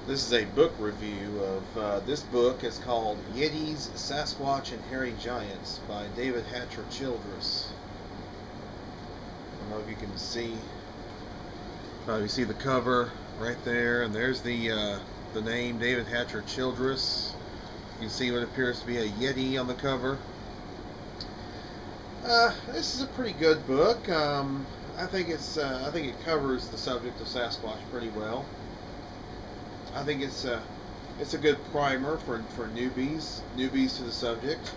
This is a book review of this book. It's called Yetis, Sasquatch, and Hairy Giants by David Hatcher Childress. I don't know if you can see. You see the cover right there, and there's the name, David Hatcher Childress. You can see what appears to be a Yeti on the cover. This is a pretty good book. I think it covers the subject of Sasquatch pretty well. I think it's a good primer for newbies to the subject.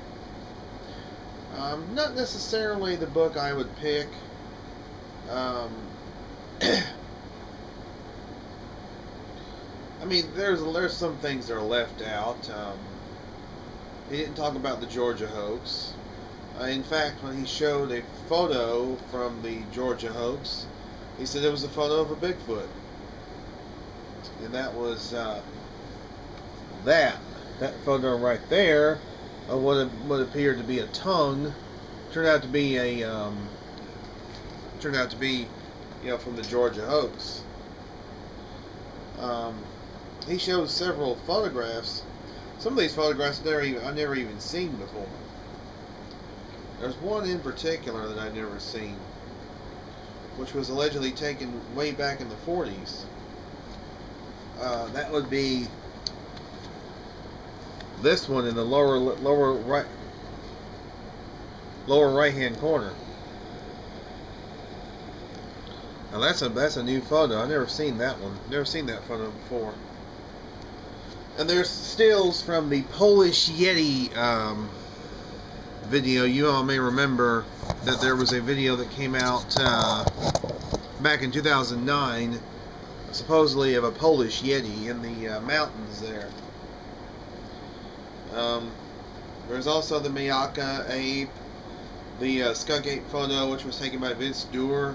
Not necessarily the book I would pick. I mean, there's some things that are left out. He didn't talk about the Georgia hoax. In fact, when he showed a photo from the Georgia hoax, he said it was a photo of a Bigfoot. And that was that photo right there of what appeared to be a tongue turned out to be from the Georgia hoax. He shows several photographs. Some of these photographs I've never even seen before. There's one in particular that I've never seen, which was allegedly taken way back in the 40s. That would be this one in the lower right hand corner. Now that's a new photo. I've never seen that one. Never seen that photo before. And there's stills from the Polish Yeti video. You all may remember that there was a video that came out back in 2009, supposedly of a Polish Yeti in the mountains there. There's also the Mayaka ape, the skunk ape photo, which was taken by Vince Dewar.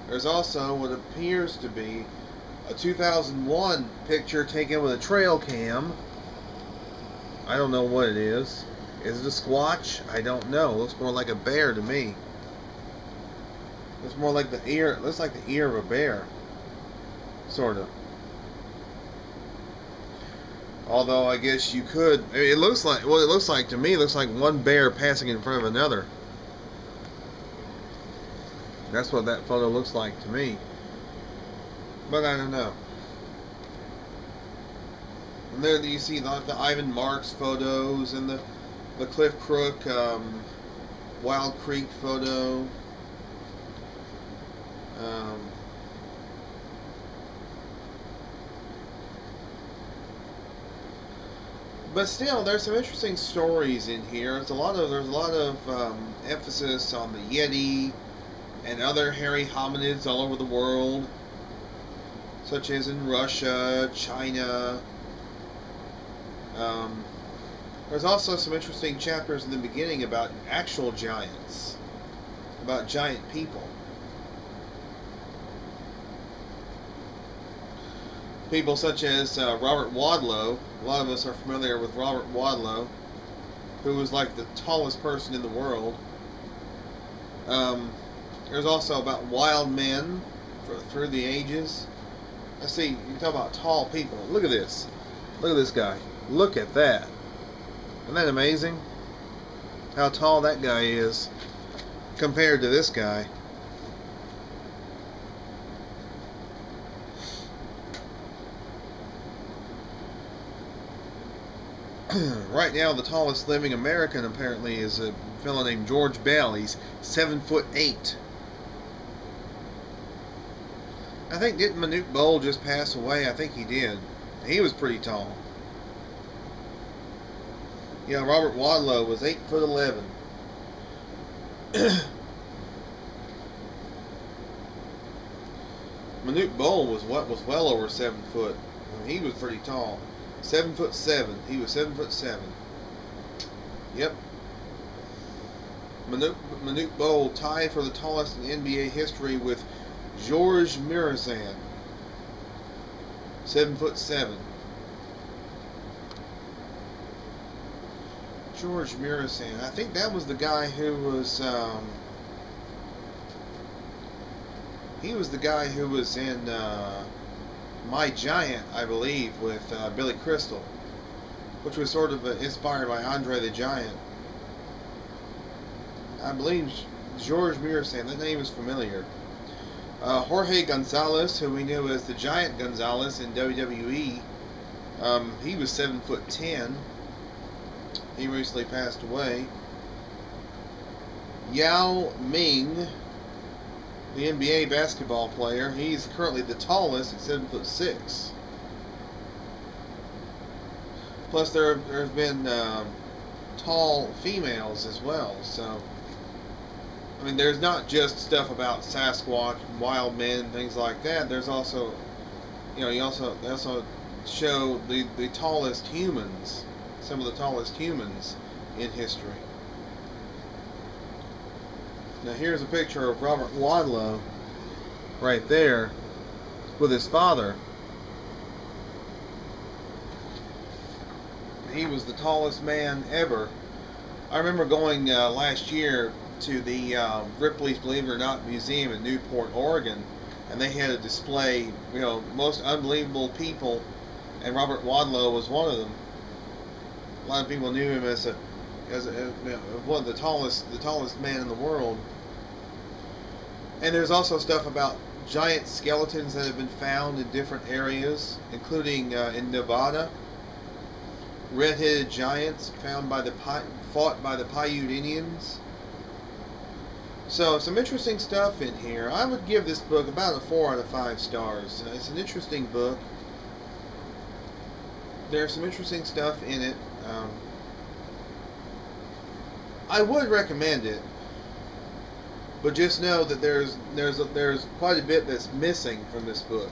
There's also what appears to be a 2001 picture taken with a trail cam. I don't know what it is. Is it a squatch? I don't know. It looks more like a bear to me. It's more like the ear. It looks like the ear of a bear, sort of. Although I guess you could. I mean, it looks like what it looks like to me. It looks like one bear passing in front of another. That's what that photo looks like to me. But I don't know. And there you see the Ivan Marks photos and the Cliff Crook Wild Creek photo. But still, there's some interesting stories in here. There's a lot of emphasis on the Yeti and other hairy hominids all over the world, such as in Russia, China. There's also some interesting chapters in the beginning about actual giants, about giant people. People such as Robert Wadlow. A lot of us are familiar with Robert Wadlow, who was like the tallest person in the world. There's also about wild men through the ages. I see, you talk about tall people. Look at this. Look at this guy. Look at that. Isn't that amazing? How tall that guy is compared to this guy. Right now, the tallest living American apparently is a fellow named George Bell. He's 7'8". I think, didn't Manute Bol just pass away? I think he did. He was pretty tall. Yeah, Robert Wadlow was 8'11". Manute Bol was well over 7 foot. I mean, he was pretty tall. 7'7". He was 7'7". Yep. Manute Bol tied for the tallest in NBA history with Georges Mirazan. 7'7". Georges Mirazan. I think that was the guy who was He was the guy who was in My Giant, I believe, with Billy Crystal, which was sort of inspired by Andre the Giant. I believe George Muresan, that name is familiar. Jorge Gonzalez, who we knew as the Giant Gonzalez in WWE, he was 7'10". He recently passed away. Yao Ming, the NBA basketball player, he's currently the tallest at 7'6". Plus, there have been tall females as well. So, I mean, there's not just stuff about Sasquatch, wild men, things like that. There's also, you know, they also show the tallest humans, some of the tallest humans in history. Now here's a picture of Robert Wadlow right there with his father. He was the tallest man ever. I remember going last year to the Ripley's Believe It or Not Museum in Newport, Oregon, and they had a display, you know, most unbelievable people, and Robert Wadlow was one of them. A lot of people knew him as one of the tallest man in the world. And there's also stuff about giant skeletons that have been found in different areas, including in Nevada. Red-headed giants fought by the Paiute Indians. So some interesting stuff in here. I would give this book about a 4 out of 5 stars. It's an interesting book. There's some interesting stuff in it. I would recommend it, but just know that there's quite a bit that's missing from this book.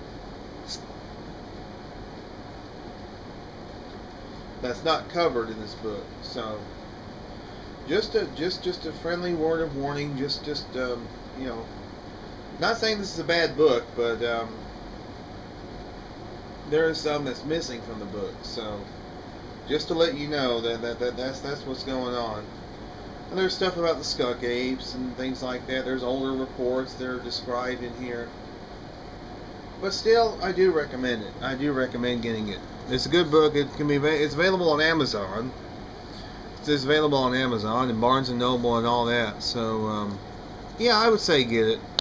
That's not covered in this book. So just a friendly word of warning. Just you know, not saying this is a bad book, but there is some that's missing from the book. So just to let you know that's what's going on. And there's stuff about the skunk apes and things like that. There's older reports that are described in here. But still, I do recommend it. I do recommend getting it. It's a good book. It's available on Amazon. It's available on Amazon and Barnes and Noble and all that. So, yeah, I would say get it.